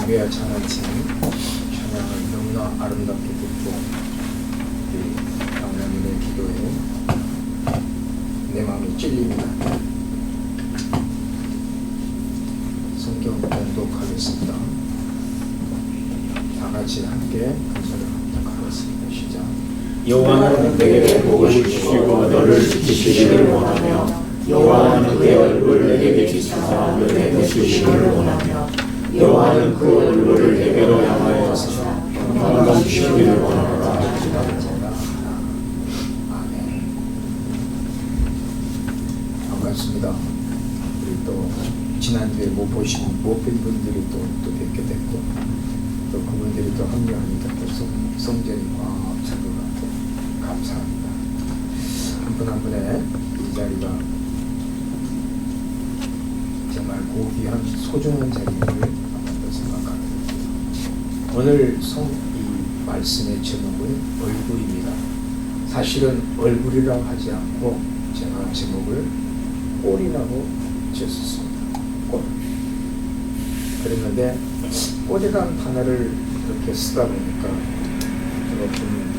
우리의 찬양팀 찬양을 너무나 아름답게 듣고 우리 강남인의 기도에 내 마음이 찔립니다. 성경 봉독하겠습니다. 다 같이 함께 감사를 합독하겠습니다. 시작. 여호와는 내게 복을 주시고 너를 지키시기를 원하며 여호와는 그의 얼굴을 내게 비추사 은혜 베푸시기를 원하며 여호와는 그 얼굴을 내게로 향하여서 평강을 주시기를 원하노라. 아멘. 반갑습니다. 우리 또 지난주에 못 뵌 분들이 또 뵙게 됐고 또 그분들이 또 합류하니까 또 성전이 꽉 찬 것 같고 감사합니다. 한 분 한 분의 이 자리가 정말 고귀한 소중한 자리를 생각합니다. 오늘 이 말씀의 제목은 얼굴입니다. 사실은 얼굴이라고 하지 않고 제가 제목을 꼴이라고 지었습니다. 꼴. 그랬는데 꼴이라는 단어를 이렇게 쓰다 보니까 조금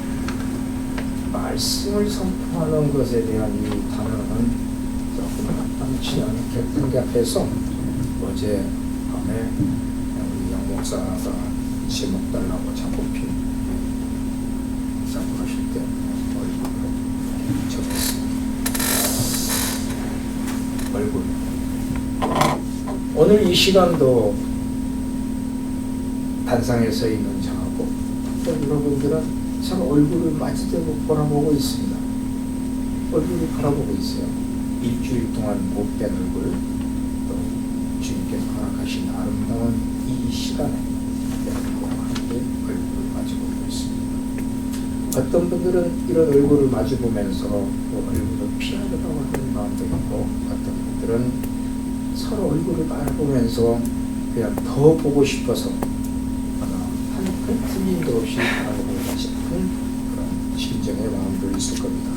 말씀을 선포하는 것에 대한 이 단어는 조금 마땅치 않게 생각해서 어제 밤에 우리 양 목사가 제목 달라고 작업필 작업하실 때 얼굴로 적었습니다. 얼굴. 오늘 이 시간도 단상에 서 있는 저하고 또 여러분들은 서로 얼굴을 마주대고 바라보고 있습니다. 얼굴을 바라보고 있어요. 일주일 동안 못된 얼굴, 또 주님께서 허락하신 아름다운 이 시간에 여러분과 함께 얼굴을 마주보고 있습니다. 어떤 분들은 이런 얼굴을 마주보면서 그 얼굴을 피하려고 하는 마음도 있고, 어떤 분들은 서로 얼굴을 바라보면서 그냥 더 보고 싶어서 한 틈도 없이 바라보고 싶은 그런 심정의 마음도 있을 겁니다.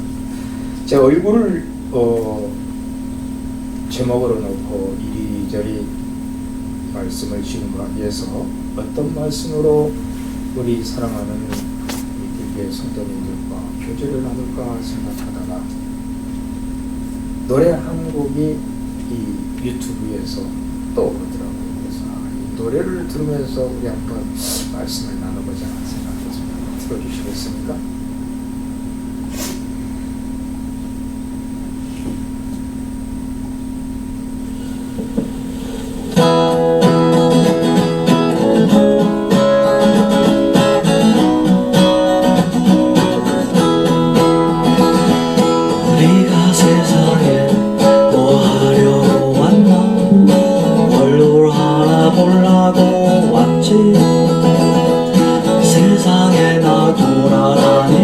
제 얼굴을 제목으로 놓고 이리저리 말씀을 진행하기 위해서 어떤 말씀으로 우리 사랑하는 우리 성도님들과 교제를 나눌까 생각하다가 노래 한 곡이 이 유튜브에서 떠오르더라고요. 그래서 이 노래를 들으면서 우리 한번 말씀을 나눠보자 생각했습니다. 들어주시겠습니까? 세상에 나 돌아다니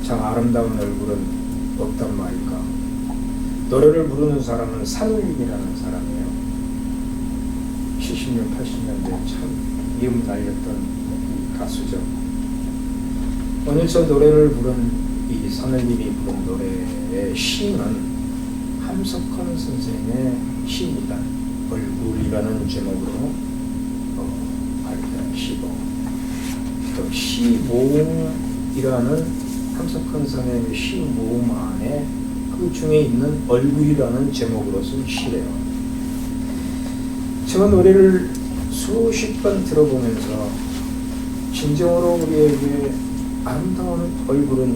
참 아름다운 얼굴은 없단 말일까? 노래를 부르는 사람은 산울림이라는 사람이에요. 70년, 80년대 참 이음 달렸던 이 가수죠. 오늘 저 노래를 부른 이 산울림이 부른 노래의 시는 함석헌 선생의 시입니다. 얼굴이라는 제목으로 발표한 시고, 또 시모음이라는 함석헌 선생의 시 모음 안에 그 중에 있는 얼굴이라는 제목으로 쓴 시래요. 저 노래를 수십 번 들어보면서 진정으로 우리에게 아름다운 얼굴은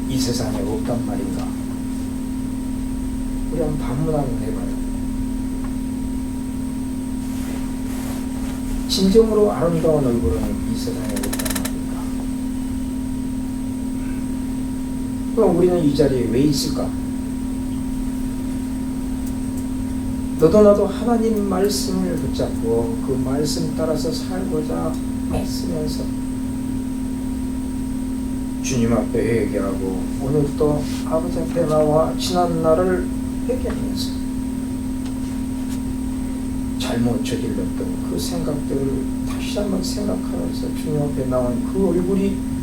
이 세상에 없단 말인가? 우리 한번 반문 한번 해봐요. 진정으로 아름다운 얼굴은 이 세상에 없단 말인가? 그럼 우리는 이 자리에 왜 있을까? 너도 나도 하나님 말씀을 붙잡고 그 말씀 따라서 살고자 애쓰면서 주님 앞에 회개하고 오늘 또 아버지 앞에 나와 지난 날을 회개하면서 잘못 저질렀던 그 생각들을 다시 한번 생각하면서 주님 앞에 나온 그 얼굴이,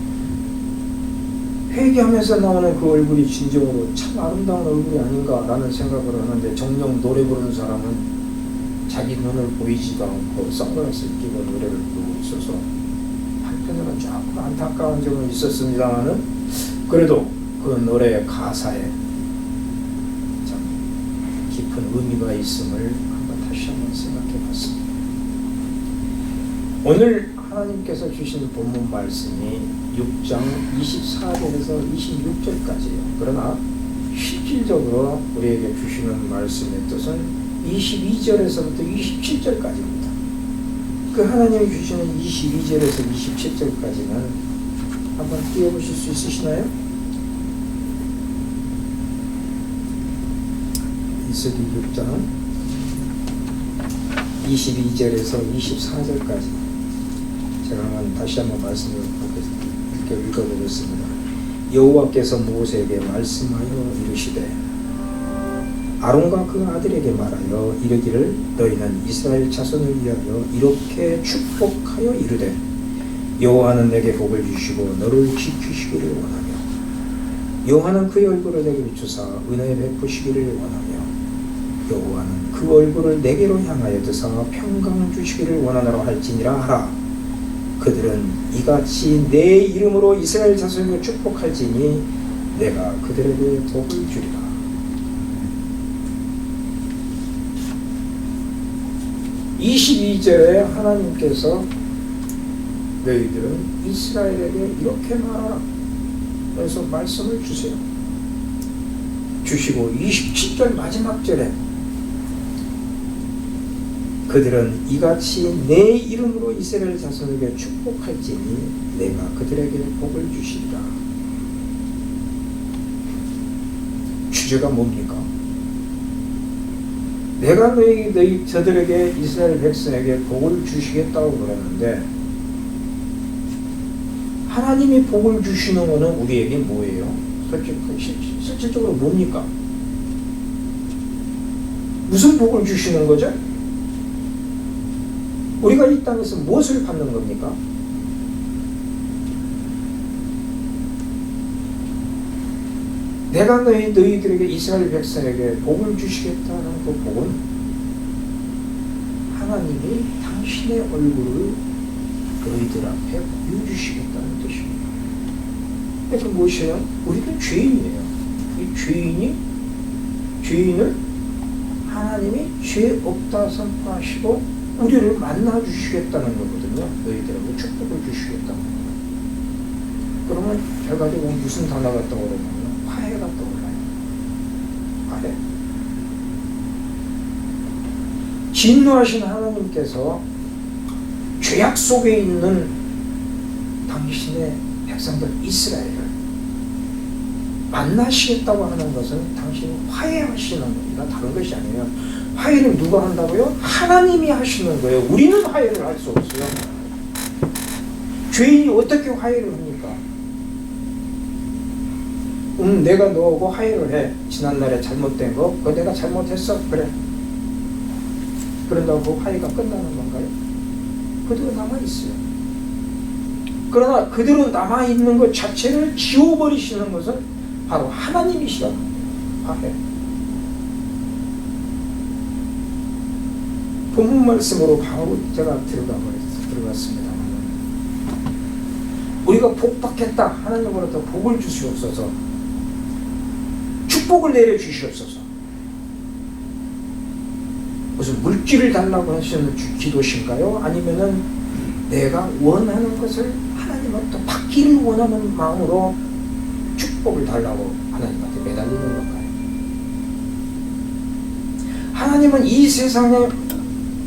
회개하면서 나오는 그 얼굴이 진정으로 참 아름다운 얼굴이 아닌가라는 생각을 하는데, 정녕 노래 부르는 사람은 자기 눈을 보이지도 않고 선글라스를 끼고 노래를 부르고 있어서 한편으로는 조금 안타까운 점은 있었습니다만은, 그래도 그 노래의 가사에 참 깊은 의미가 있음을 다시 한번 생각해 봤습니다. 오늘 하나님께서 주신 본문 말씀이 6장 24절에서 26절까지예요. 그러나 실질적으로 우리에게 주시는 말씀의 뜻은 22절에서부터 27절까지입니다. 그 하나님이 주시는 22절에서 27절까지는 한번 띄워보실 수 있으시나요? 이스기 6장 22절에서 24절까지 제가 다시 한번 말씀을 읽어보겠습니다. 여호와께서 모세에게 말씀하여 이르시되 아론과 그 아들에게 말하여 이르기를 너희는 이스라엘 자손을 위하여 이렇게 축복하여 이르되 여호와는 내게 복을 주시고 너를 지키시기를 원하며 여호와는 그의 얼굴을 내게 비추사 은혜 베푸시기를 원하며 여호와는 그 얼굴을 내게로 향하여 드사 평강 주시기를 원하노라 할지니라 하라. 그들은 이같이 내 이름으로 이스라엘 자손을 축복할지니 내가 그들에게 복을 주리라. (22절에) 하나님께서 너희들은 이스라엘에게 이렇게 말하라 그래서 말씀을 주세요. 주시고 27절 마지막 절에 그들은 이같이 내 이름으로 이스라엘 자손에게 축복할지니 내가 그들에게 복을 주시리라. 주제가 뭡니까? 내가 저들에게 이스라엘 백성에게 복을 주시겠다고 그러는데, 하나님이 복을 주시는 것은 우리에게 뭐예요? 실질적으로 뭡니까? 무슨 복을 주시는 거죠? 우리가 이 땅에서 무엇을 받는 겁니까? 내가 너희들에게 이스라엘 백성에게 복을 주시겠다는 그 복은 하나님이 당신의 얼굴을 너희들 앞에 보여주시겠다는 뜻입니다. 그래서 무엇이에요? 우리는 죄인이에요. 이 죄인을 하나님이 죄 없다 선포하시고 우리를 만나 주시겠다는 거거든요. 너희들에게 축복을 주시겠다는 거예요. 그러면 결과적으로 무슨 단어가 떠오르냐면 화해가 떠올라요. 화해. 진노하신 하나님께서 죄악 속에 있는 당신의 백성들 이스라엘을 만나시겠다고 하는 것은 당신이 화해하시는 겁니다. 다른 것이 아니에요. 화해를 누가 한다고요? 하나님이 하시는 거예요. 우리는 화해를 할 수 없어요. 죄인이 어떻게 화해를 합니까? 내가 너하고 화해를 해. 지난날에 잘못된 거, 그거 내가 잘못했어. 그래. 그런다고 그 화해가 끝나는 건가요? 그대로 남아있어요. 그러나 그대로 남아있는 것 자체를 지워버리시는 것은 바로 하나님이시라는 거예요. 화해. 본문 말씀으로 바로 제가 들어갔습니다. 우리가 복받겠다. 하나님으로부터 복을 주시옵소서. 축복을 내려주시옵소서. 무슨 물질을 달라고 하시는 기도신가요? 아니면은 내가 원하는 것을 하나님으로부터 받기를 원하는 마음으로 축복을 달라고 하나님한테 매달리는 건가요? 하나님은 이 세상에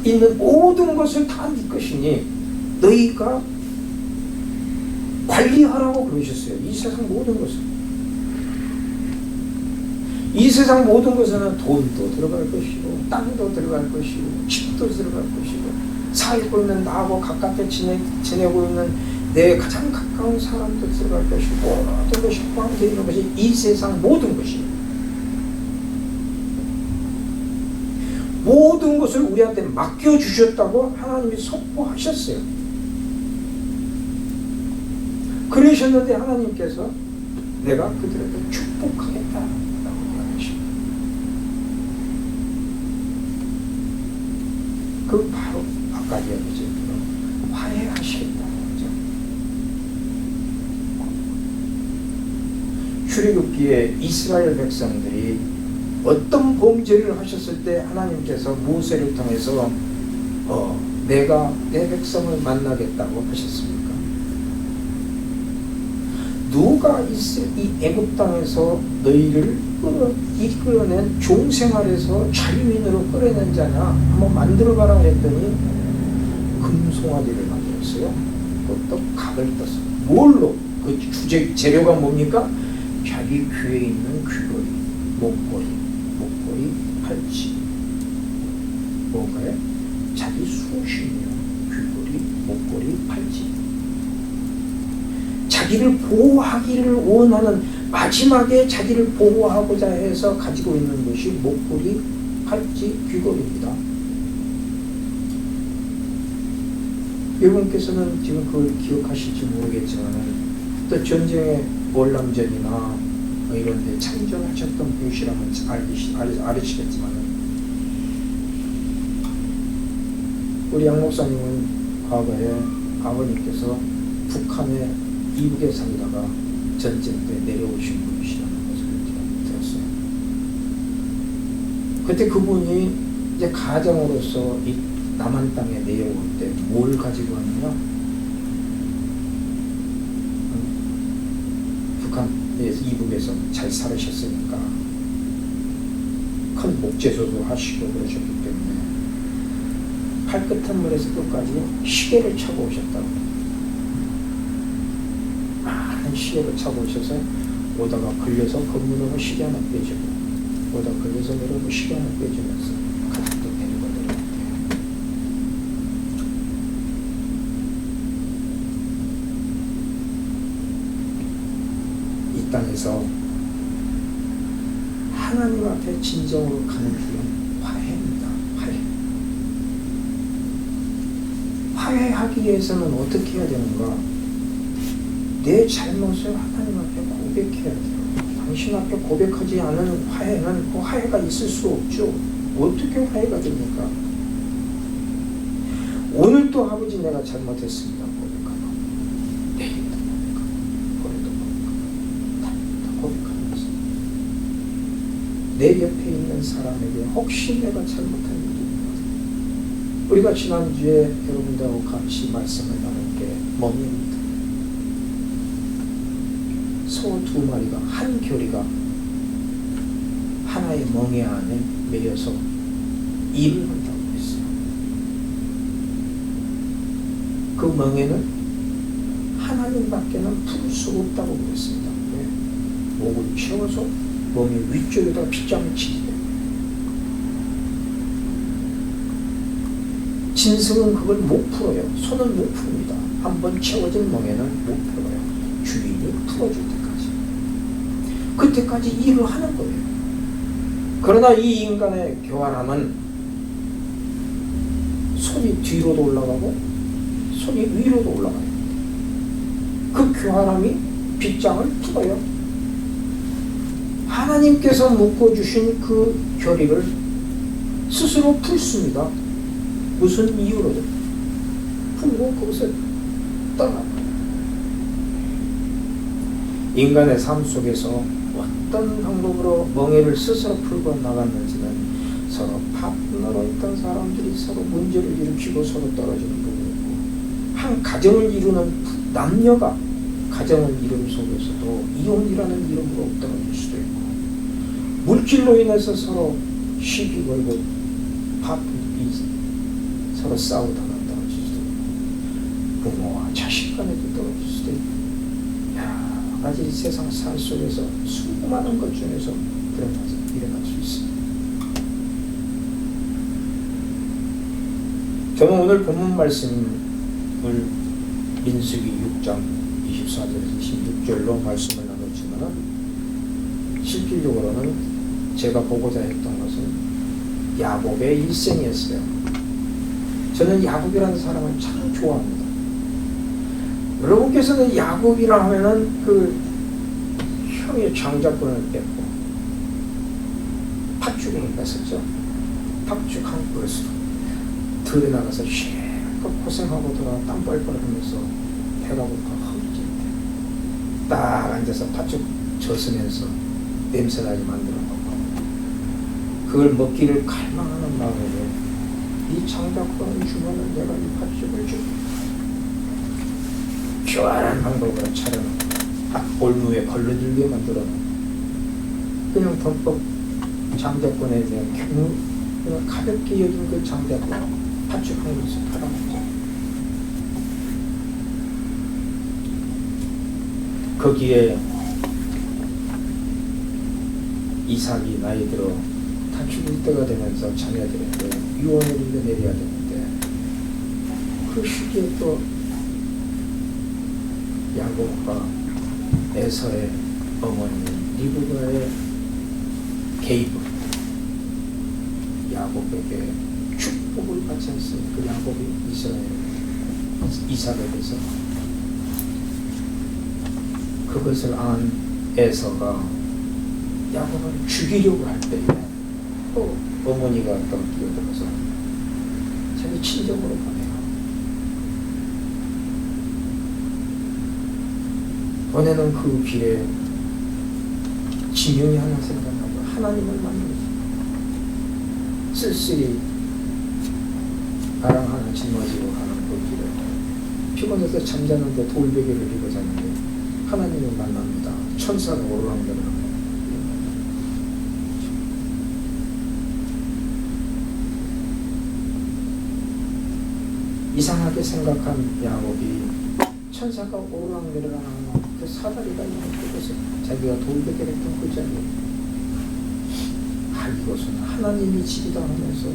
있는 모든 것을 다 네 것이니 너희가 관리하라고 그러셨어요. 이 세상 모든 것을. 이 세상 모든 것에는 돈도 들어갈 것이고 땅도 들어갈 것이고 집도 들어갈 것이고 살고 있는 나하고 가깝게 지내고 있는 내 가장 가까운 사람도 들어갈 것이고 모든 것이 포함되어 있는 것이 이 세상 모든 것이에요. 모든 것을 우리한테 맡겨주셨다고 하나님이 선포하셨어요. 그러셨는데 하나님께서 내가 그들에게 축복하겠다라고 이야기하십니다. 그 바로 아까 이야기했던 화해하시겠다는 거죠. 출애굽기에 이스라엘 백성들이 어떤 범죄를 하셨을 때 하나님께서 모세를 통해서 내가 내 백성을 만나겠다고 하셨습니까? 누가 이 애굽 땅에서 너희를 이끌어낸 종생활에서 자유인으로 끌어낸 자냐? 한번 만들어봐라 했더니 금송아지를 만들었어요. 그것도 각을 떴어요. 뭘로? 그 재료가 뭡니까? 자기 귀에 있는 귀걸이, 목걸이, 팔찌. 뭔가요? 자기 수신이요. 귀걸이, 목걸이, 팔찌. 자기를 보호하기를 원하는, 마지막에 자기를 보호하고자 해서 가지고 있는 것이 목걸이, 팔찌, 귀걸이입니다. 여러분께서는 지금 그걸 기억하실지 모르겠지만 또 전쟁의 월남전이나 이런 데 참전하셨던 분이시라면 알으시겠지만 우리 양 목사님은 과거에 아버님께서 북한에 이북에 살다가 전쟁 때 내려오신 분이시라는 것을 들었어요. 그때 그분이 이제 가장으로서 이 남한 땅에 내려올 때 뭘 가지고 왔느냐? 북한에서 이북에서 잘 살으셨으니까 큰 목재소도 하시고 그러셨기 때문에 발끝한 물에서 끝까지 시계를 차고 오셨다고. 많은 시계를 차고 오셔서 오다가 걸려서 검문하고 시계 하나 빼주고 오다가 걸려서 내려오고 시계 하나 빼주면서 가족도 데리고 내려왔대요. 이 땅에서 하나님 앞에 진정으로 가는 길은 화해입니다. 화해하기 위해서는 어떻게 해야 되는가? 내 잘못을 하나님 앞에 고백해야 돼요. 당신 앞에 고백하지 않은 화해는 그 화해가 있을 수 없죠. 어떻게 화해가 됩니까? 오늘도 아버지 내가 잘못했습니다. 고백하고 내일도 고백하고 오늘도 고백하고 다 고백하면서 내 옆에 있는 사람에게 혹시 내가 잘못한 일이 있나? 우리가 지난주에 여러분들하고 같이 말씀을 나눌 게 멍입니다. 소 2마리가 한 교리가 하나의 멍에 안에 매여서 일을 한다고 했어요. 그 멍에는 하나님밖에는 풀 수 없다고 그랬습니다. 왜? 목을 채워서 멍의 위쪽에다 빗장을 치기 때문에. 짐승은 그걸 못 풀어요. 손은 못 풉니다. 한번 채워진 멍에는 못 풀어요. 주인이 풀어줄 때까지. 그때까지 일을 하는 거예요. 그러나 이 인간의 교활함은 손이 뒤로도 올라가고 손이 위로도 올라가요. 그 교활함이 빗장을 풀어요. 하나님께서 묶어주신 그 결의를 스스로 풀습니다. 무슨 이유로든 풀고 그것을 떠나요. 인간의 삶 속에서 어떤 방법으로 멍해를 스스로 풀고 나갔는지는 서로 파트너로 있던 사람들이 서로 문제를 일으키고 서로 떨어지는 부분이고, 한 가정을 이루는 남녀가 가정을 이룬 속에서도 이혼이라는 이름으로 떨어질 수도 있고, 물질로 인해서 서로 시비 걸고 서로 싸우다가 떨어질 수도 있고, 부모와 자식 간에도 떨어질 수도 있고, 여러 가지 세상 살 속에서 수많은 것 중에서 일어날 수 있습니다. 저는 오늘 본문 말씀을 민수기 6장 24절에서 26절로 말씀을 나눴지만, 실질적으로는 제가 보고자 했던 것은 야곱의 일생이었어요. 저는 야곱이라는 사람을 참 좋아합니다. 여러분께서는 야곱이라 하면은 그 형의 장자권을 뺏고 팥죽을 뺏었죠. 팥죽 한 그릇으로 들에 나가서 실컷 고생하고 돌아 땀 뻘뻘 하면서 배가 고파 허기질 때 딱 앉아서 팥죽 젖으면서 냄새나게 만들어 먹고, 그걸 먹기를 갈망하는 마음으로 이 장자권을 주면은 내가 이 팥죽을 줄게. 교활한 방법으로 차려놓고 올무에 걸러들게 만들어놓고, 그냥 덤뻑 장자권에 대한 그냥 가볍게 여긴 그 장자권 팥죽 한 그릇을 팔아먹자. 거기에 이삭이 나이 들어 다 죽을 때가 되면서 자녀들에게 유언을 읽어내려야 되는데, 그 시기에 또 야곱과 에서의 어머니 리브가의 개입을 야곱에게 축복을 받지 않습니까? 그 야곱이 이삭에게서 그것을 안 에서가 야곱을 죽이려고 할 때에 또 어머니가 또 끼어들어서 자기 친정으로 보내요. 보내는 그 길에 지명이 하나 생각나고 하나님을 만나서 쓸쓸히 나랑 하나 짊어지고 가는 그 길에 피곤해서 잠자는데 돌베개를 입고 자는데 하나님을 만납니다. 천사가 오르락내리락. 이상하게 생각한 야곱이 천사가 오르락내리락하는 그 사다리가 있는 그곳에 자기가 돌베개를 했던 그 자리에 이곳은 하나님이 집이다 하면서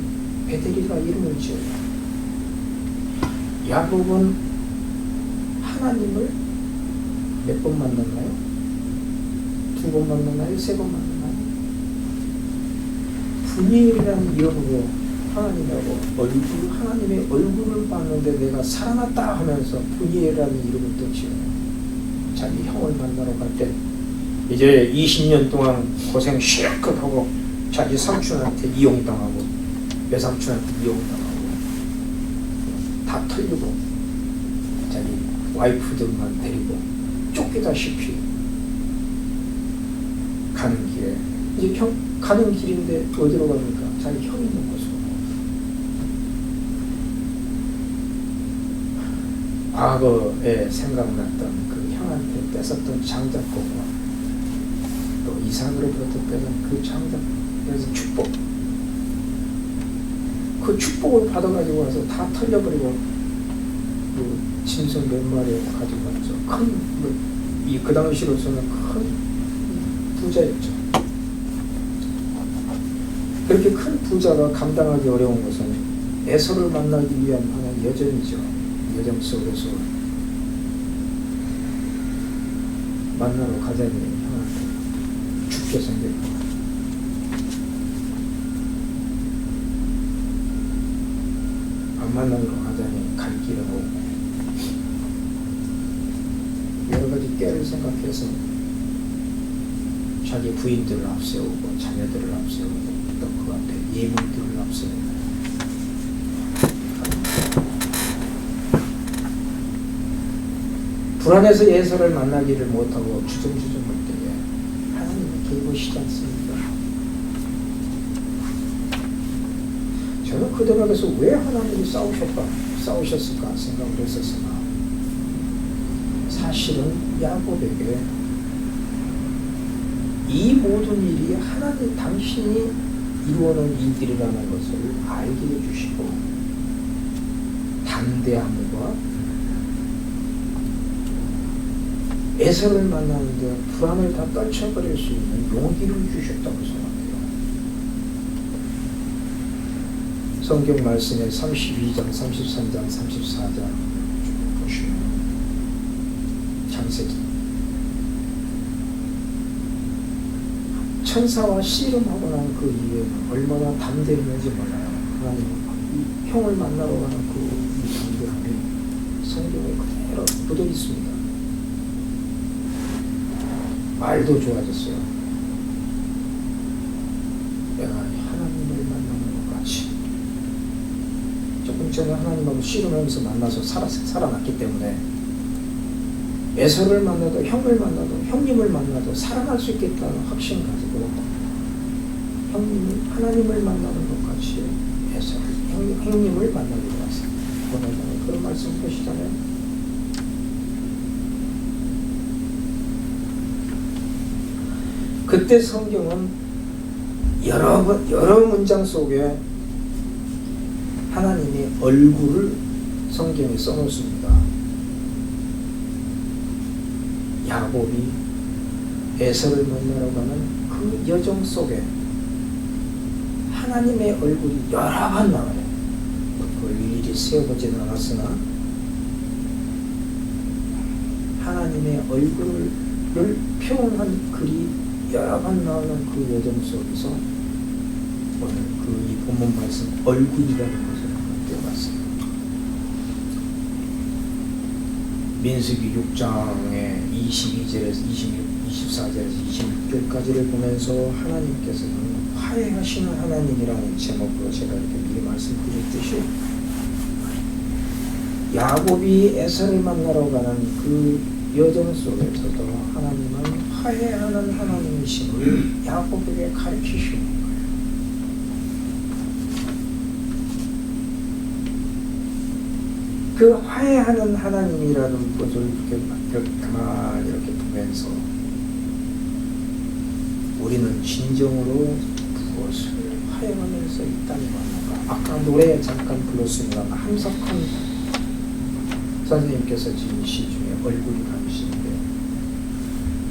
베델이라 이름을 지어요. 야곱은 하나님을 몇 번 만났나요? 2번 만났나요? 3번 만났나요? 분이엘이라는 이름으로 하나님의 얼굴을 봤는데 내가 살아났다 하면서 분이엘이라는 이름을 또 지어요. 자기 형을 만나러 갈 때 이제 20년 동안 고생 실컷 하고 자기 삼촌한테 이용당하고 외삼촌한테 이용당하고 다 털리고 자기 와이프들만 데리고 쫓기다시피 가는 길에 이제 가는 길인데 어디로 갑니까? 자기 형이 있는 곳으로. 과거에 생각났던 그 형한테 뺏었던 장자권과 또 이삭으로부터 뺏은 그 장자권, 그래서 축복, 그 축복을 받아가지고 와서 다 털려버리고 그 짐승 몇 마리 가지고 와서 그 당시로서는 큰 부자였죠. 그렇게 큰 부자가 감당하기 어려운 것은 에서를 만나기 위한 하나의 여정이죠. 여정 속에서 만나러 가자니 형한테 쉽게 생겼고 안 만나러 가자니 갈 길은 없고 여러 가지 깨를 생각해서 자기 부인들을 앞세우고 자녀들을 앞세우고 또 그 앞에 예물들을 앞세우고 불안해서 예서를 만나기를 못하고 주저주저 할 때에 하나님이 개입하시지 않습니까? 저는 그 대목에서 왜 하나님이 싸우셨을까 생각을 했었으나 사실은 야곱에게 이 모든 일이 하나님 당신이 이루어놓은 일들이라는 것을 알게 해주시고 담대함과 에서를 만나는데 불안을 다 떨쳐버릴 수 있는 용기를 주셨다고 생각해요. 성경 말씀에 32장, 33장, 34장 보시면 창세기 천사와 씨름하고 난 그 이후에는 얼마나 담대했는지 몰라요. 하나님 형을 만나러 가는 그 담대함이 성경에 그대로 묻어 있습니다. 말도 좋아졌어요. 내가 하나님을 만나는 것 같이 조금 전에 하나님하고 씨름하면서 만나서 살아났기 때문에 에서를 만나도 형을 만나도 형님을 만나도 살아날 수 있겠다는 확신 가지고 형님이 하나님을 만나는 것 같이 에서를 형님을 만나기로 왔어요. 오늘 그런 말씀 보시잖아요. 그때 성경은 여러 문장 속에 하나님의 얼굴을 성경에 써놓습니다. 야곱이 에서를 만나러 가는 그 여정 속에 하나님의 얼굴이 여러 번 나와요. 그걸 일일이 세어보지는 않았으나 하나님의 얼굴을 표현한 글이 여러 번 나오는 그 여정 속에서 오늘 그 이 본문 말씀 얼굴이라는 것을 한번 떼어봤습니다. 민수기 6장의 22절에서 24절에서 26절까지를 보면서 하나님께서는 화해하시는 하나님이라는 제목으로 제가 이렇게 미리 말씀드렸듯이 야곱이 에서를 만나러 가는 그 여정 속에서도 하나님은 화해하는 하나님이심을 야곱에게 가르치시는 거예요. 그 화해하는 하나님이라는 것을 이렇게 가만히 이렇게 보면서 우리는 진정으로 무엇을 화해하면서 이 땅에 만나가 아까 노래 잠깐 불렀습니다. 함석헌 선생님께서 지은 시 중에 얼굴이 가시는데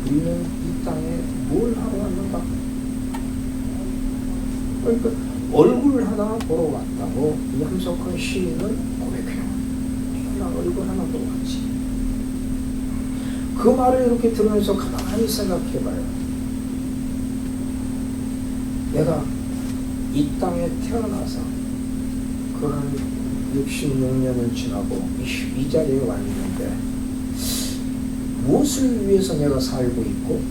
우리는 이 땅에 뭘 하러 왔는가? 그러니까 얼굴 하나 보러 왔다고 이 함석헌 시인은 고백해요. 나 얼굴 하나 보러 왔지. 그 말을 이렇게 들으면서 가만히 생각해봐요. 내가 이 땅에 태어나서 그 한 66년을 지나고 이 자리에 왔는데 무엇을 위해서 내가 살고 있고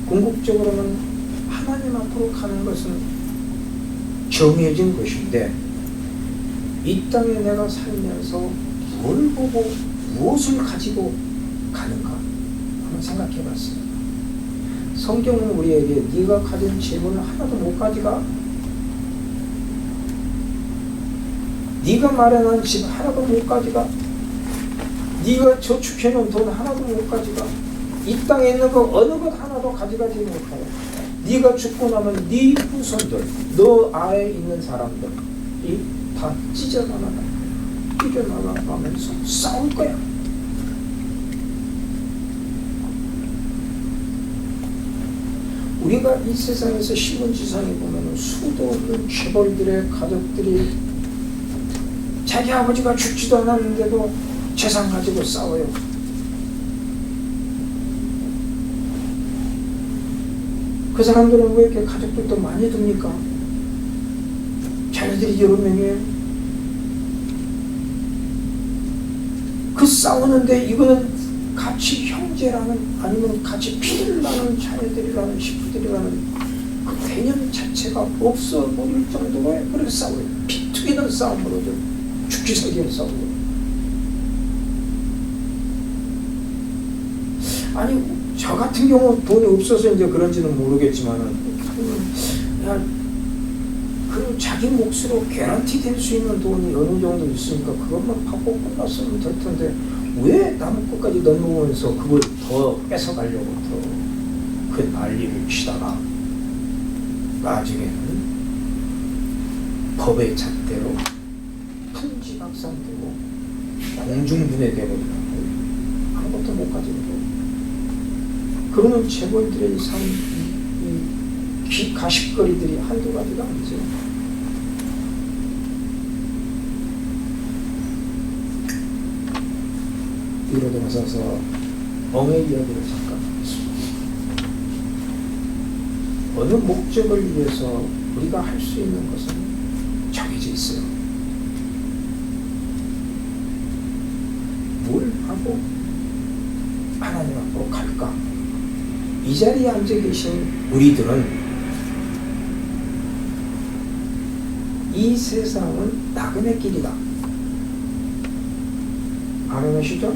궁극적으로는 하나님 앞으로 가는 것은 정해진 것인데 이 땅에 내가 살면서 뭘 보고 무엇을 가지고 가는가 한번 생각해 봤어요. 성경은 우리에게 네가 가진 질문을 하나도 못 가져가, 네가 마련한 집 하나도 못 가져가, 네가 저축해놓은 돈 하나도 못 가져가, 이 땅에 있는 거 어느 것 하나도 가져가지 못하여 네가 죽고 나면 네 후손들, 너 아래에 있는 사람들이 다 찢어나가면서 싸울 거야. 우리가 이 세상에서 신문지상에 보면 수도 없는 재벌들의 가족들이 자기 아버지가 죽지도 않았는데도 재산 가지고 싸워요. 그 사람들은 왜 이렇게 가족들도 많이 둡니까? 자녀들이 여러 명이에요. 그 싸우는데 이거는 같이 형제라는 아니면 같이 피를 나는 자녀들이라는 식구들이라는 그 개념 자체가 없어 버릴 정도로 그렇게 싸워요. 피 튀기는 싸움으로도 죽기 살기는 싸우고. 아니 저 같은 경우 돈이 없어서 이제 그런지는 모르겠지만은 그 자기 몫으로 개런티 될 수 있는 돈이 어느 정도 있으니까 그것만 받고 끝났으면 될 텐데 왜 남의 것까지 넘어오면서 그걸 더 뺏어가려고 더 그 난리를 치다가 나중에는 법의 잣대로 풍지박산되고 공중분해되고 아무것도 못 가지고 그러는 재벌들의 이 가십거리들이 한두 가지가 아니죠. 뒤로 돌아서서 엉의 이야기를 잠깐 하겠습니다. 어느 목적을 위해서 우리가 할 수 있는 것은 정해져 있어요. 뭘 하고 하나님 앞으로 갈까? 이 자리에 앉아 계신 우리들은 이 세상은 나그네 길이다. 알아내시죠?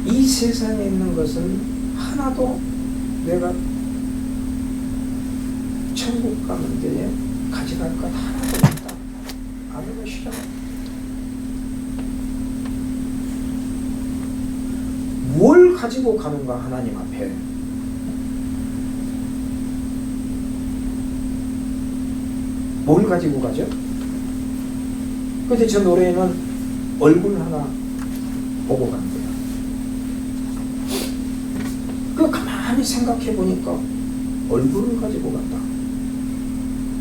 이 세상에 있는 것은 하나도 내가 천국 가는 데에 가져갈 것 하나도 없다. 알아내시죠? 뭘 가지고 가는가 하나님 앞에. 뭘 가지고 가죠? 근데 저 노래에는 얼굴 하나 보고 간대요. 그 가만히 생각해 보니까 얼굴을 가지고 간다.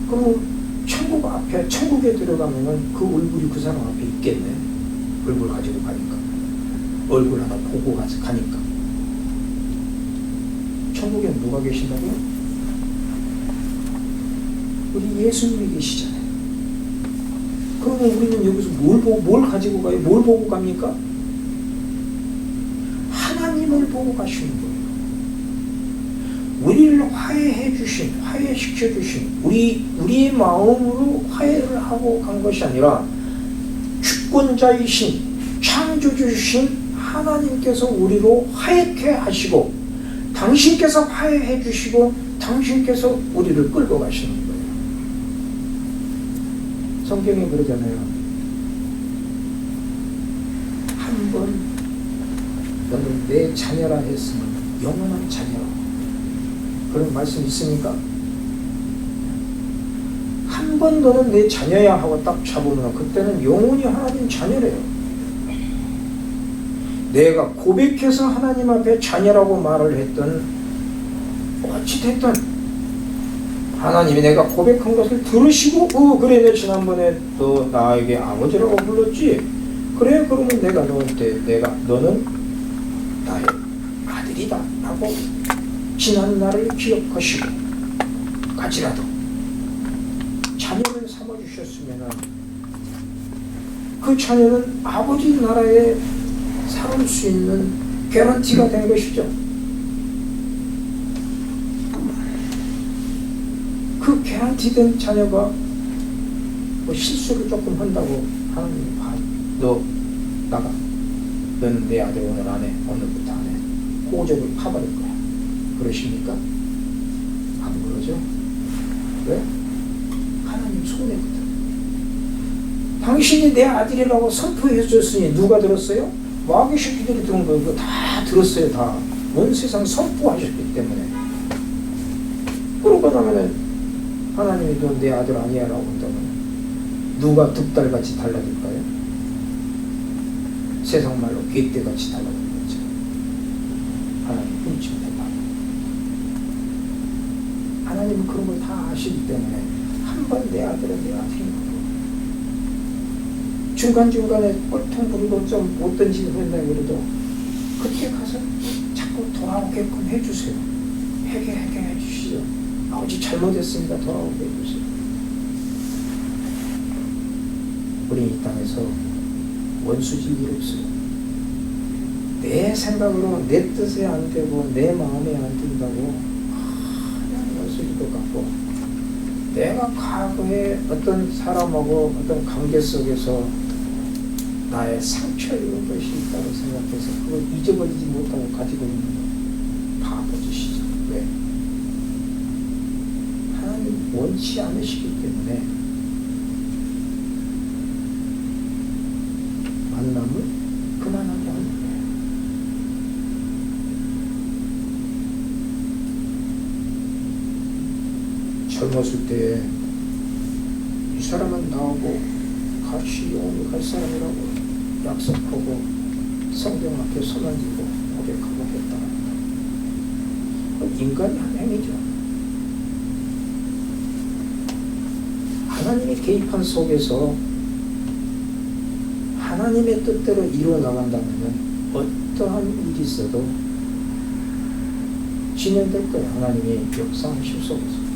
그럼 천국 앞에, 천국에 들어가면은 그 얼굴이 그 사람 앞에 있겠네. 얼굴 가지고 가니까. 얼굴 하나 보고 가니까. 천국에 누가 계신다고요? 우리 예수님이 계시잖아요. 그러면 우리는 여기서 뭘 가지고 가요? 뭘 보고 갑니까? 하나님을 보고 가시는 거예요. 우리를 화해해 주신, 화해시켜 주신, 우리의 마음으로 화해를 하고 간 것이 아니라 주권자이신, 창조주신 하나님께서 우리로 화해케 하시고 당신께서 화해해 주시고 당신께서 우리를 끌고 가시는 거예요. 성경에 그러잖아요. 한 번 너는 내 자녀라 했으면 영원한 자녀라. 그런 말씀 있습니까? 한 번 너는 내 자녀야 하고 딱 잡으면 그때는 영원히 하나님 자녀래요. 내가 고백해서 하나님 앞에 자녀라고 말을 했던 어찌됐든 하나님이 내가 고백한 것을 들으시고 그래 내 지난번에 너 나에게 아버지라고 불렀지? 그래 그러면 내가 너한테 너는 나의 아들이다 라고 지난 날을 기억하시고 같이라도 자녀를 삼아주셨으면 그 자녀는 아버지 나라에 살을 수 있는 개런티가 된 것이죠. 그 개런티된 자녀가 뭐 실수를 조금 한다고 하나님이 너 나가. 너는 내 아들 오늘 안 해. 오늘부터 안 해. 꼬적을 파버릴 거야. 그러십니까? 안 그러죠? 왜? 하나님 손해거든. 당신이 내 아들이라고 선포해 줬으니 누가 들었어요? 마귀 새끼들이 들은 거 이거 다 들었어요. 다. 온 세상 선포하셨기 때문에. 그러고 나면은 하나님이 너 내 아들 아니야 라고 한다면 누가 득달같이 달라질까요? 세상 말로 객대같이 달라질 거죠. 하나님 훔치면 된다. 하나님은 그런 걸 다 아시기 때문에 한 번 내 아들은 내 아들인 중간중간에 꼴통 부리고 좀 못된 짓을 한다 그래도 그때 가서 자꾸 돌아오게끔 해주세요. 회개해 주시죠. 아버지 잘못했습니다. 돌아오게 해주세요. 우리 이 땅에서 원수질 일 없어요. 내 생각으로 내 뜻에 안 되고 내 마음에 안 든다고 그냥 원수질 것 같고, 내가 과거에 어떤 사람하고 어떤 관계 속에서 나의 상처 입은 것이 있다고 생각해서 그걸 잊어버리지 못하고 가지고 있는 바보짓이죠. 왜? 하나님 원치 않으시기 때문에 만남을 그만하게 하는 거예요. 젊었을 때에 이 사람은 나하고 같이 영원히 갈 사람이라고 약속하고 성경 앞에 손 얹고 고백하고 했다. 인간이 한 행위죠. 하나님이 개입한 속에서 하나님의 뜻대로 이루어 나간다면 어떠한 일이 있어도 진행될 거예요. 하나님의 역사하심 속에서.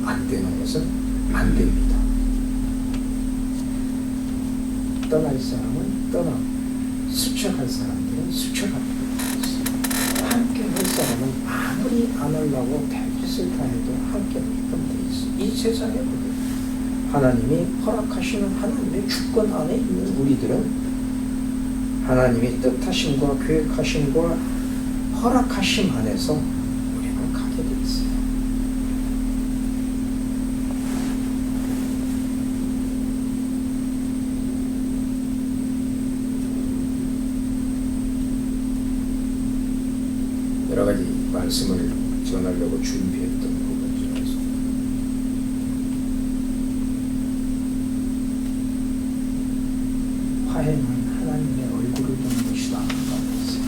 안 되는 것은 안 됩니다. 떠날 사람은 떠나, 수척할 사람들은 수척합니다. 함께 할 사람은 아무리 안 하려고 대짓을 다 해도 함께 하게끔 돼 있어. 이 세상에 하나님이 허락하시는 하나님의 주권 안에 있는 우리들은 하나님의 뜻하심과 계획하심과 허락하심 안에서 우리는 가게 돼 있어요. 여러 가지 말씀을 전하려고 준비했던 부분 중에서 화해는 하나님의 얼굴을 보는 것이다 라고 했어요.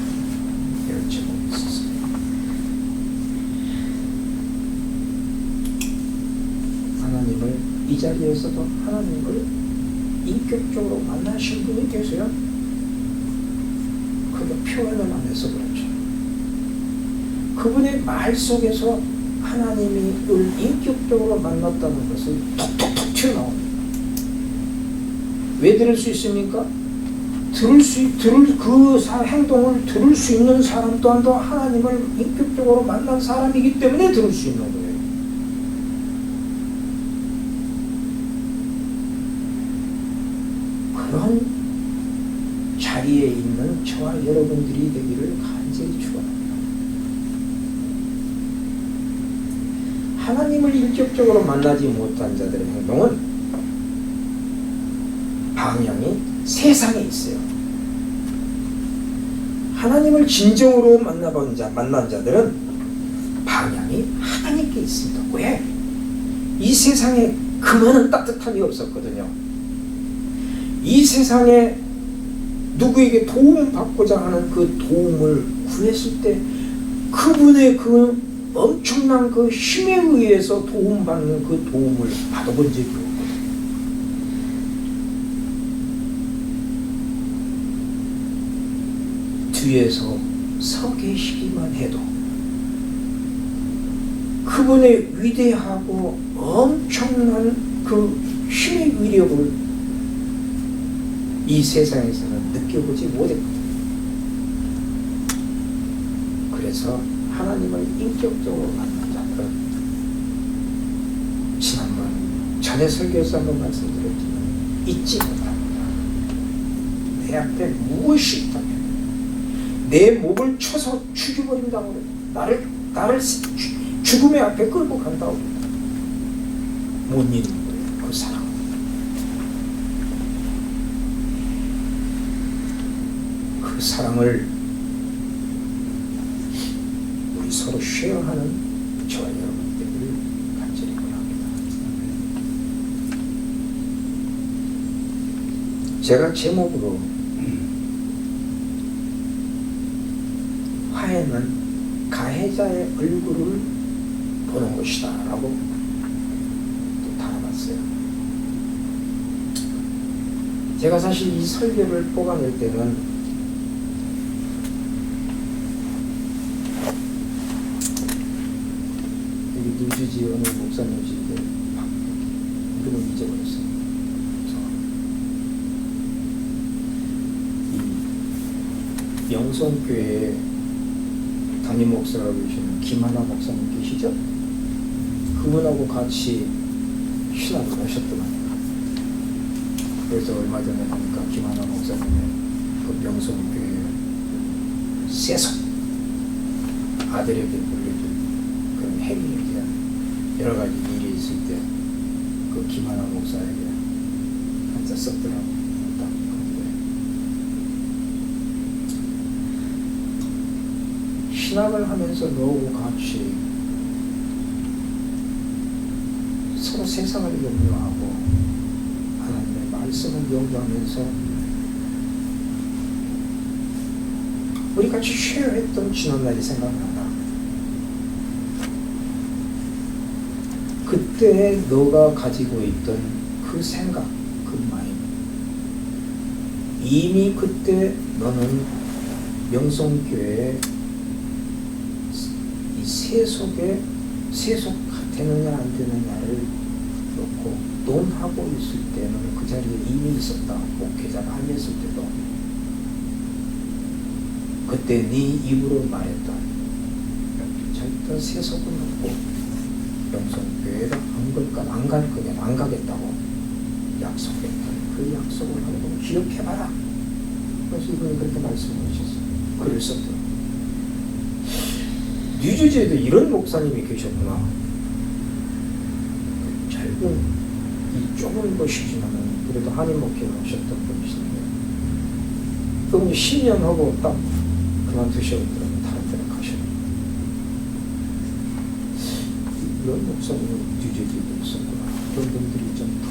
이런 제목이 있었어요. 하나님을 이 자리에서도 하나님을 인격적으로 만나신 분이 계세요. 그게 표현을 안 해서 그렇죠. 그분의 말 속에서 하나님이 인격적으로 만났다는 것을 톡톡톡 튀어나옵니다. 왜 들을 수 있습니까? 그 행동을 들을 수 있는 사람 또한도 하나님을 인격적으로 만난 사람이기 때문에 들을 수 있는 거예요. 그런 자리에 있는 저와 여러분들이 되기를 간절히 축원합니다. 하나님을 인격적으로 만나지 못한 자들의 행동은 방향이 세상에 있어요. 하나님을 진정으로 만난 자들은 방향이 하나님께 있습니다. 왜? 이 세상에 그만한 따뜻함이 없었거든요. 이 세상에 누구에게 도움받고자 하는 그 도움을 구했을 때 그분의 그 엄청난 그 힘에 의해서 도움받는 그 도움을 받아본 적이 없거든요. 뒤에서 서 계시기만 해도 그분의 위대하고 엄청난 그 힘의 위력을 이 세상에서는 느껴보지 못했거든요. 그래서 하나님을 인격적으로 만난 자들은 지난번 전에 설교에서 한번 말씀드렸지만 잊지 못합니다. 내 앞에 무엇이 있다면 내 목을 쳐서 죽여버린다고 그래요. 나를 죽음의 앞에 끌고 간다고 못 잊는 거예요. 그 사랑. 그 사랑을 우리 서로 쉐어하는 저와 여러분들을 간절히 원합니다. 제가 제목으로 화해는 가해자의 얼굴을 보는 것이다 라고 또 달아봤어요. 제가 사실 이 설교를 뽑아낼 때는 누구인지 어느 목사님인지 이름을 잊어버렸어요. 이 영성교회 담임 목사라고 계시는 김하나 목사님 계시죠? 그분하고 같이 신학을 하셨더만요. 그래서 얼마 전에 보니까 김하나 목사님의 그 명성교회 세속 아들에게 물려준 그런 행위에 대한 여러 가지 일이 있을 때 그 김하나 목사에게 한자 썼더라고요. 딱 그런데 신학을 하면서 너하고 같이 서로 세상을 연구하고 하나님의 말씀을 연구하면서 우리 같이 쉐어했던 지난날이 생각난다. 그때 너가 가지고 있던 그 생각, 그 마음, 이미 그때 너는 명성교회의 이 세속에 세속되느냐 안 되느냐를 놓고 논하고 있을 때는 그 자리에 이미 있었다. 목회자가 아니었을 때도 그때 네 입으로 말했던 절대 세속은 없고 명성교회를 안 갈 거냐, 안 가겠다고 약속했던 그 약속을 한번 기억해봐라. 그래서 이분이 그렇게 말씀하셨어요. 글을 썼더라고요. 뉴저지에도 이런 목사님이 계셨구나. 짧은 이 좁은 것이지만은 그래도 한인 목회를 하셨던 분이신데 그분이 10년 하고 딱 그만두셨더라고요. 다른 데로 가셨어요. 이런 목사님은 뉴저지에도 있었구나. 그런 분들이 좀 더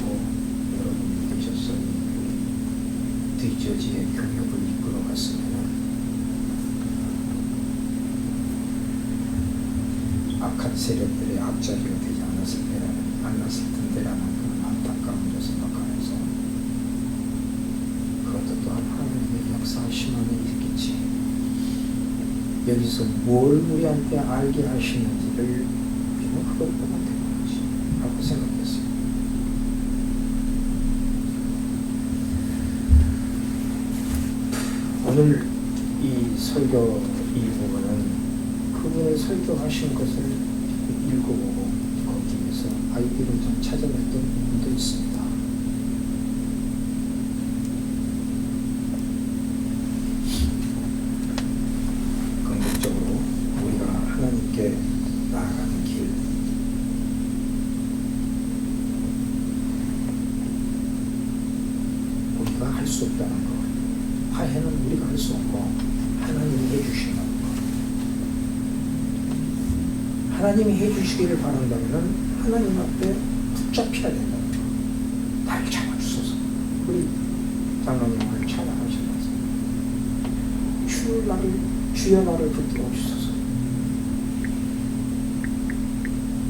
여러분 계셨어요. 뉴저지의 교육을 이끌어갔으면 악한 세력들의 앞자리가 되지 않았을 텐데라는 그런 안타까움을 생각하면서 그것도 또한 하나님의 역사하심 안에 있겠지. 여기서 뭘 우리한테 알게 하시는지를 우리는 그걸 보면 되는 거지 라고 생각했어요. 오늘 이 설교 이 부분은 그분의 설교하신 것을 읽어보고 거기에서 아이디어를 좀 찾아냈던 부분도 있습니다. 궁극적으로 우리가 하나님께 나아가는 길, 우리가 할 수 없다는 것, 화해는 우리가 할 수 없고 하나님이 해주시는 것. 하나님이 해주시기를 바란다면 하나님 앞에 붙잡혀야 된다는 거. 날 잡아주소서. 우리 장로님을 찬양하시면서 주여 나를 붙들어 주소서.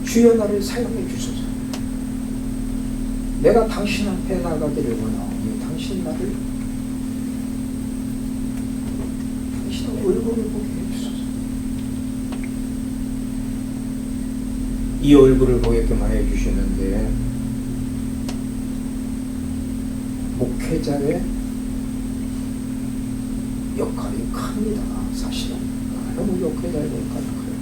주여 나를 사용해 주소서. 내가 당신 앞에 나가기를 원하오니 당신의 얼굴을 보게 해주소서. 이 얼굴을 보게끔 하여 주시는데 목회자의 역할이 큽니다. 사실은 너무 목회자의 역할이 커요.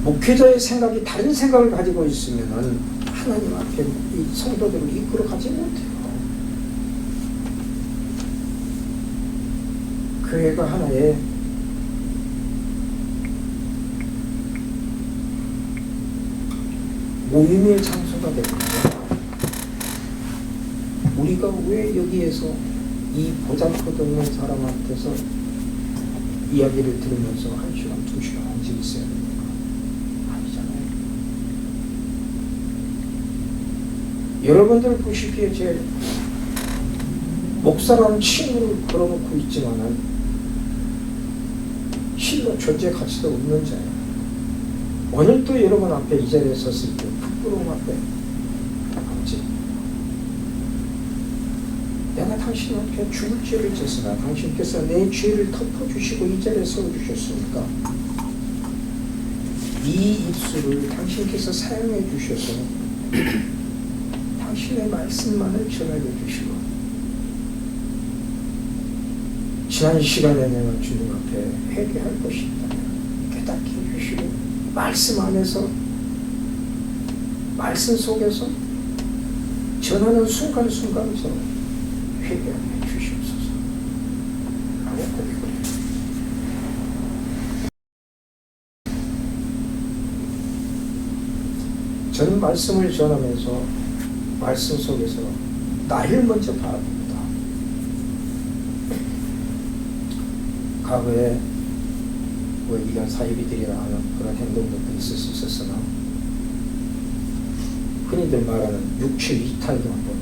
목회자의 생각이 다른 생각을 가지고 있으면 하나님 앞에 이 성도들을 이끌어가지 못해요. 교회가 하나의 모임의 장소가 됩니다. 우리가 왜 여기에서 이 보잘것없는 사람한테서 이야기를 들으면서 1시간, 2시간 앉아 있어야 됩니까? 아니잖아요. 여러분들 보시기에 제 목사라는 칭호를 걸어놓고 있지만은 실로 존재 가치도 없는 자예요. 오늘 또 여러분 앞에 이 자리에 섰을 때 부끄러움 앞에 아버지, 내가 당신 앞에 죽을 죄를 졌으나 당신께서 내 죄를 덮어주시고 이 자리에 세워주셨으니까 이 입술을 당신께서 사용해 주셔서 당신의 말씀만을 전하게 주시고 지난 시간에 내가 주님 앞에 회개할 것이 있다면 깨닫게 해주시고 말씀 안에서 말씀 속에서 전하는 순간순간에서 회개하게 주시옵소서 라고 고백을 해요. 저는 말씀을 전하면서 말씀 속에서 나를 먼저 바라봅니다. 과거에 뭐 이런 사이비들이나 하는 그런 행동들도 있을 수 있었으나 흔히들 말하는 육체 이탈도 한번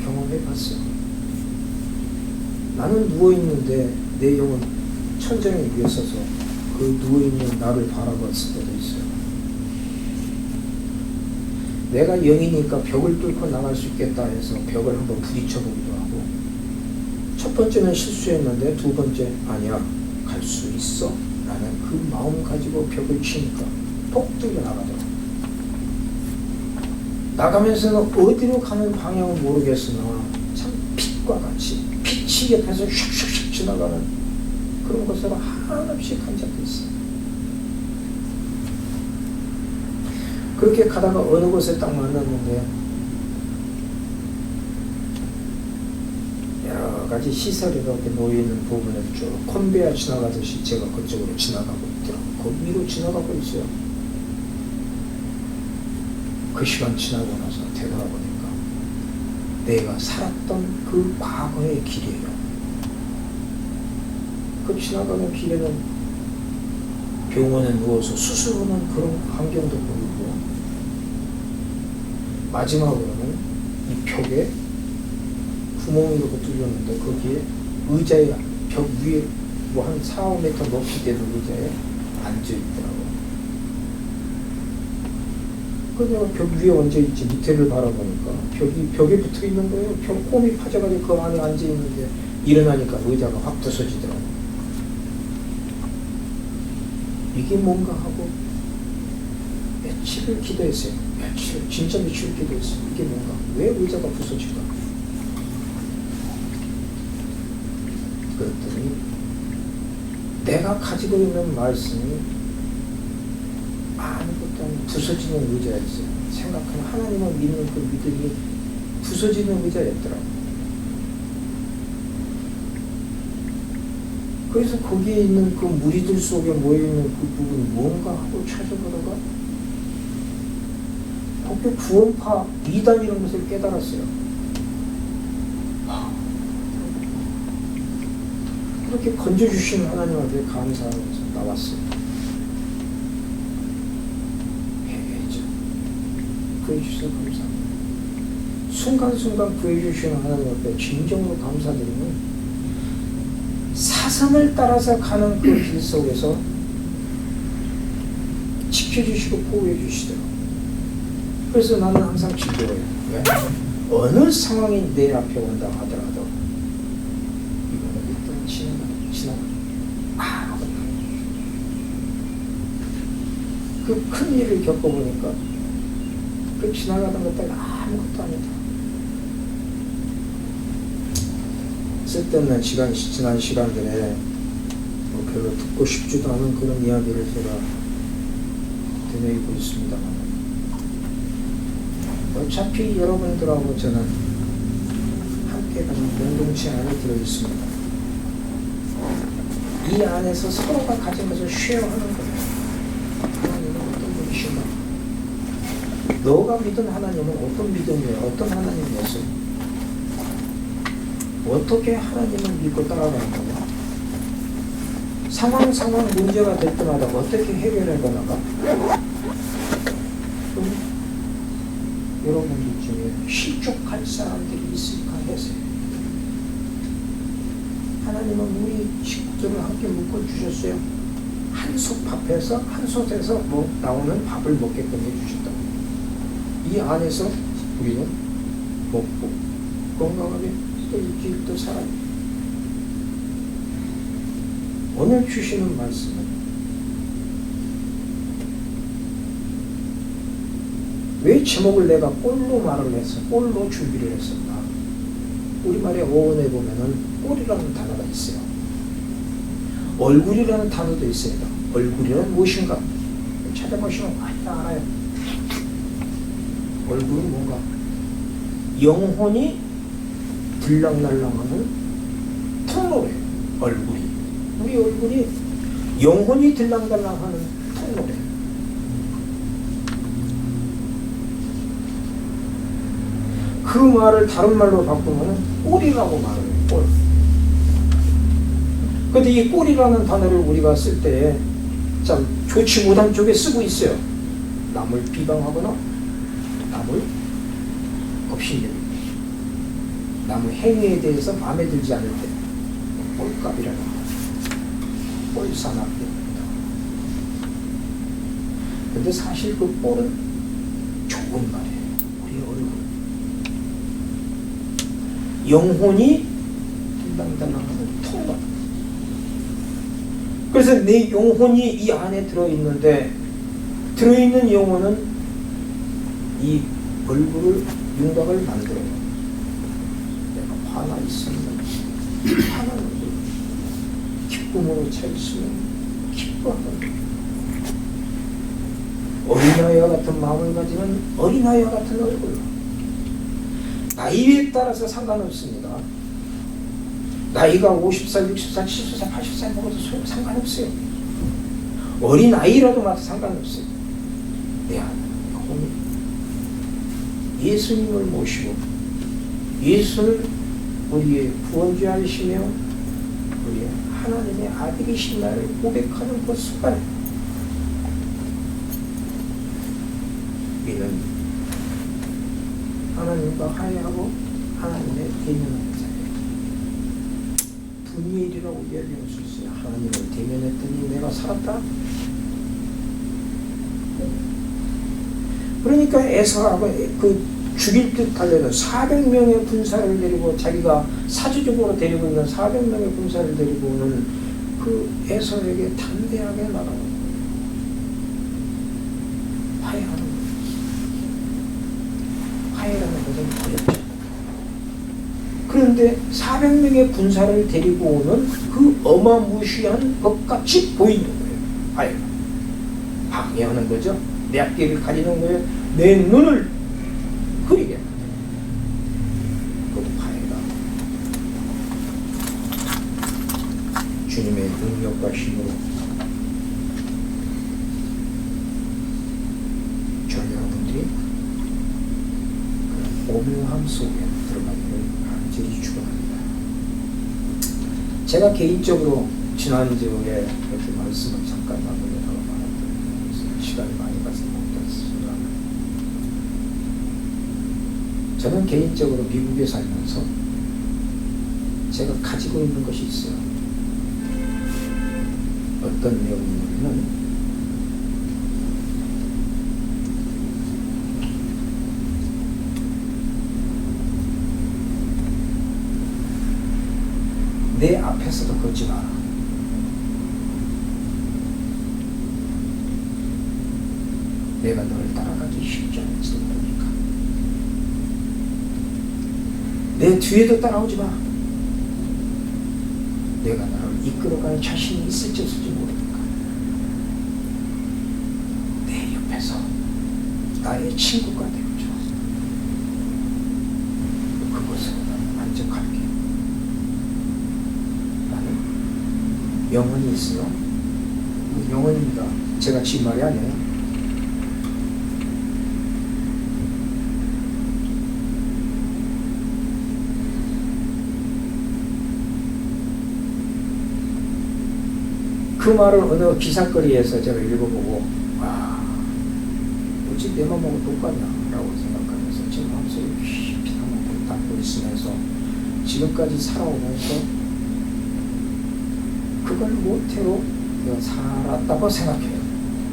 경험해 봤어요. 나는 누워있는데 내 영은 천장에 위에 서서 그 누워있는 나를 바라봤을 때도 있어요. 내가 영이니까 벽을 뚫고 나갈 수 있겠다 해서 벽을 한번 부딪혀보기도 하고 첫 번째는 실수했는데 두 번째 아니야 갈 수 있어 라는 그 마음 가지고 벽을 치니까 톡 뚫려 나가더라고요. 나가면서는 어디로 가는 방향은 모르겠으나 참 빛과 같이 빛이 옆에서 슉슉슉 지나가는 그런 것으로 한없이 간 적도 있어요. 그렇게 가다가 어느 곳에 딱 만났는데 여러 가지 시설이 이렇게 놓여있는 부분을 쭉 콘베어 지나가듯이 제가 그쪽으로 지나가고 있더라고요. 그 위로 지나가고 있어요. 그 시간 지나고 나서 되돌아보니까 내가 살았던 그 과거의 길이에요. 그 지나가는 길에는 병원에 누워서 수술하는 그런 광경도 보이고 마지막으로는 이 벽에 구멍이 이렇게 뚫렸는데 거기에 의자에 벽 위에 뭐 한 4, 5m 높이 되는 의자에 앉아있더라고요. 그 내가 벽 위에 얹어있지 밑에를 바라보니까 벽에 붙어있는 거예요. 벽 홈이 파져가지고 그 안에 앉아있는데 일어나니까 의자가 확 부서지더라고요. 이게 뭔가 하고 며칠을 기도했어요. 진짜 며칠을 기도했어요. 이게 뭔가 왜 의자가 부서질까? 그랬더니 내가 가지고 있는 말씀이 아무것도 아닌 부서지는 의자였어요. 생각하면 하나님을 믿는 그 믿음이 부서지는 의자였더라고요. 그래서 거기에 있는 그 무리들 속에 모여있는 그 부분이 뭔가 하고 찾아보다가 거기 구원파 이단이라는 것을 깨달았어요. 그렇게 건져주신 하나님 앞에 감사하면서 나왔어요. 회개했죠. 구해주셔서 감사합니다. 순간순간 구해주시는 하나님 앞에 진정으로 감사드리면 사선을 따라서 가는 그 길 속에서 지켜주시고 보호해주시더라고요. 그래서 나는 항상 즐거워요. 왜? 어느 상황이 내 앞에 온다 하더라도 이거는 일단 지나가. 그 큰 일을 겪어보니까 그 지나가던 것들 아무것도 아니다. 쓸데없는 지난 시간들에 뭐 별로 듣고 싶지도 않은 그런 이야기를 제가 되뇌이고 있습니다만 어차피 여러분들하고 저는 함께 가는 공동체 안에 들어있습니다. 이 안에서 서로가 가진 것을 쉐어하는 거예요. 하나님은 어떤 분이신가? 너가 믿은 하나님은 어떤 믿음이에요? 어떤 하나님이었어요? 어떻게 하나님을 믿고 따라가는 거냐? 상황 문제가 될 때마다 어떻게 해결해 가나가? 여러분들 중에 실족할 사람들이 있을까 해서 하나님은 우리 식구들을 함께 묶어주셨어요. 한 솥에서 뭐 나오는 밥을 먹게끔 해주셨다고. 이 안에서 우리는 먹고 건강하게 또 있기 또 살아요. 오늘 주시는 말씀은 왜 제목을 내가 꼴로 말을 했어? 꼴로 준비를 했었나? 우리말의 어원에 보면은 꼴이라는 단어가 있어요. 얼굴이라는 단어도 있습니다. 얼굴이란 무엇인가? 찾아보시면 많이 알아요. 얼굴은 뭔가? 영혼이 들락날락하는 통로래요. 얼굴이. 우리 얼굴이 영혼이 들락날락하는 통로래요. 그 말을 다른 말로 바꾸면 꼴이라고 말을 해요. 꼴. 근데 이 꼴이라는 단어를 우리가 쓸 때 참 좋지 못한 쪽에 쓰고 있어요. 남을 비방하거나 남을 업신여기고 남의 행위에 대해서 마음에 들지 않을 때 꼴값이라는 꼴사납입니다. 근데 사실 그 꼴은 좋은 말이에요. 우리 얼굴. 영혼이 들락날락하는 통로. 그래서 내 영혼이 이 안에 들어있는데 들어있는 영혼은 이 얼굴을 윤곽을 만들어요. 내가 화나 있으면 화나는 얼굴, 기쁨으로 차 있으면 기뻐하는 얼굴, 어린아이와 같은 마음을 가지는 어린아이와 같은 얼굴. 나이에 따라서 상관없습니다. 나이가 50살, 60살, 70살, 80살 먹어도 상관없어요. 어린아이라도 마도 상관없어요. 내 안에 예수님을 모시고 예수를 우리의 구원주하시며 우리의 하나님의 아들이신 나를 고백하는 그 순간 우리는 하나님과 화해하고 하나님의 대면하는 자예요. 분의 일이라고 이야기할 수 있어요. 하나님을 대면했더니 내가 살았다. 그러니까 에사가 그 죽일 듯 하려는 400명의 군사를 데리고 자기가 사주적으로 데리고 있는 400명의 군사를 데리고 오는 그 에사에게 담대하게 말하는 거예요. 화해하는 거예요. 화해라는 것은 어렵죠. 그런데 400명의 군사를 데리고 오는 그 어마무시한 것같이 보이는 거예요. 화해가. 방해하는 거죠. 내 앞길을 가리는 거예요. 내 눈을 흐리게 하는 거예요. 그것도 화해가. 주님의 능력과 힘으로 저희 여러분들이 그런 오묘함 속에 들어가기를 간절히 축원합니다. 제가 개인적으로 지난주에 이렇게 말씀을 잠깐 나누려다가 말았더니 시간이 많이 가서 못했습니다. 저는 개인적으로 미국에 살면서 제가 가지고 있는 것이 있어요. 어떤 내용이냐면 내 앞에서도 걷지 마라. 내가 너를 따라가기 쉽지 않을지도 모르니까. 내 뒤에도 따라오지 마. 내가 너를 이끌어갈 자신이 있을지 없을지 모르니까. 내 옆에서 나의 친구가 되어줘. 그곳으로 나는 만족할게. 나는 영혼이 있어요. 영혼입니다. 제가 지금 말이 아니에요. 그 말을 어느 기사거리에서 제가 읽어보고 와, 뭐지 내 맘하고 똑같냐 라고 생각하면서 제 마음속에 깊이 한번 닫고 있으면서 지금까지 살아오면서 그걸 모태로 내가 살았다고 생각해요.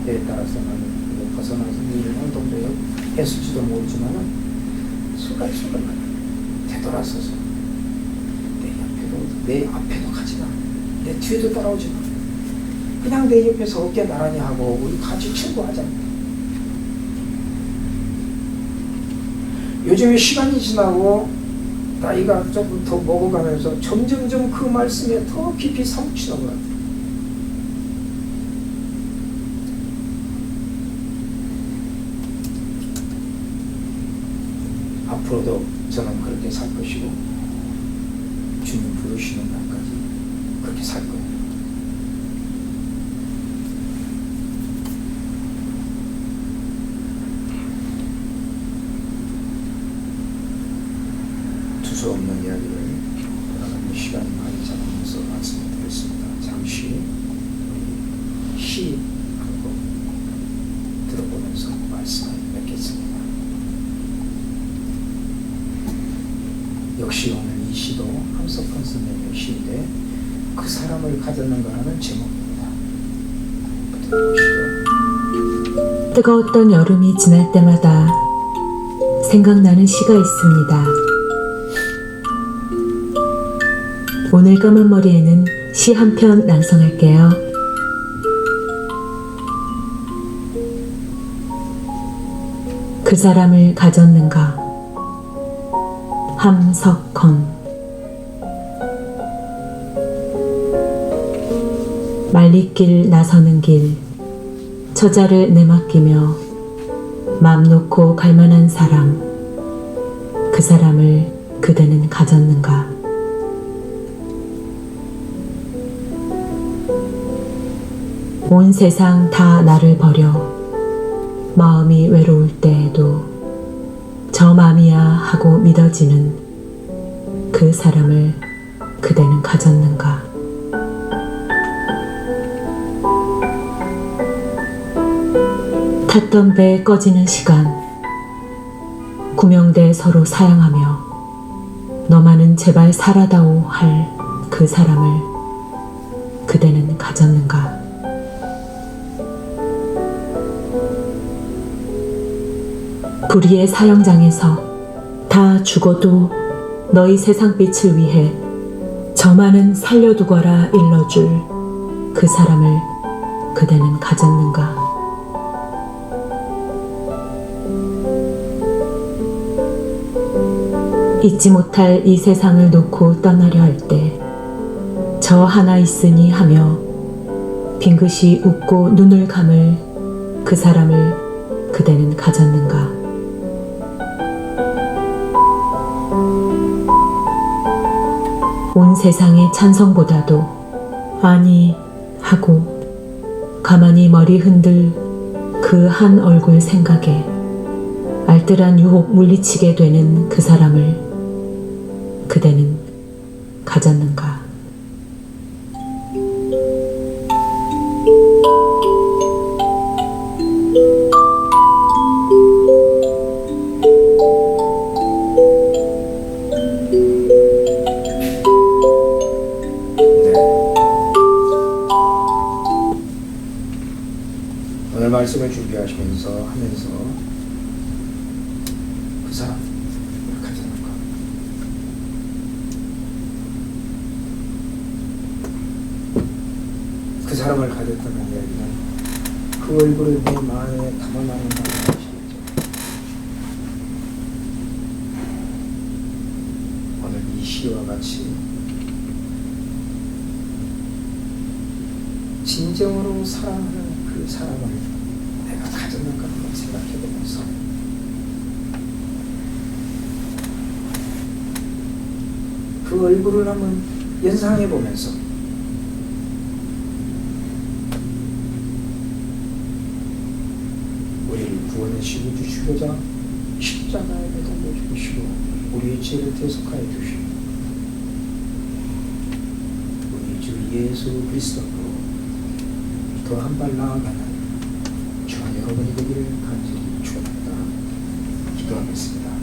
때에 따라서는 벗어나서 일을 행동도 했을지도 모르지만은 순간순간 되돌아서서 내 앞에도 가지 마. 내 뒤에도 따라오지 마. 그냥 내 옆에서 어깨 나란히 하고 우리 같이 친구하자. 요즘에 시간이 지나고 나이가 조금 더 먹어가면서 점점점 그 말씀에 더 깊이 사무치는 것 같아요. 앞으로도 저는 그렇게 살 것이고 주님 부르시는 날까지 그렇게 살 거예요. 두서 없는 이야기를 돌아가는 시간이 많이 잡으면서 말씀을 드렸습니다. 잠시 우리 시 한 곡 들어보면서 말씀을 맺겠습니다. 역시 오늘 이 시도 함석헌 선생님의 시인데 그 사람을 가졌는가 하는 제목입니다. 들어보시죠. 뜨거웠던 여름이 지날 때마다 생각나는 시가 있습니다. 오늘 까만 머리에는 시 한 편 낭송할게요. 그 사람을 가졌는가? 함석헌. 말리길 나서는 길, 처자를 내맡기며 맘 놓고 갈만한 사람, 그 사람을 그대는 가졌는가? 온 세상 다 나를 버려 마음이 외로울 때에도 저 맘이야 하고 믿어지는 그 사람을 그대는 가졌는가? 탔던 배 꺼지는 시간, 구명대 서로 사양하며 너만은 제발 살아다오 할 그 사람을 그대는 가졌는가? 불의의 사형장에서 다 죽어도 너희 세상빛을 위해 저만은 살려두거라 일러줄 그 사람을 그대는 가졌는가? 잊지 못할 이 세상을 놓고 떠나려 할 때 저 하나 있으니 하며 빙긋이 웃고 눈을 감을 그 사람을 그대는 가졌는가? 온 세상의 찬성보다도 아니 하고 가만히 머리 흔들 그 한 얼굴 생각에 알뜰한 유혹 물리치게 되는 그 사람을 그대는 가졌는가? 오늘 말씀을 준비하시면서 하면서 그 사람을 가졌는가? 그 사람을 가졌다는 이야기는 그 얼굴을 내 마음에 담아나는 것이죠. 오늘 이 시와 같이 진정으로 사랑하는 그 사람을 내가 가졌는가 한번 생각해보면서 그 얼굴을 한번 연상해보면서 우리를 구원하시고 주시고자 십자가에 매달려 주시고 우리의 죄를 대속하여 주시고 우리 주 예수 그리스도로 더 한 발 나아가는 저와 여러분이 되기를 간절히 축원합니다. 기도하겠습니다.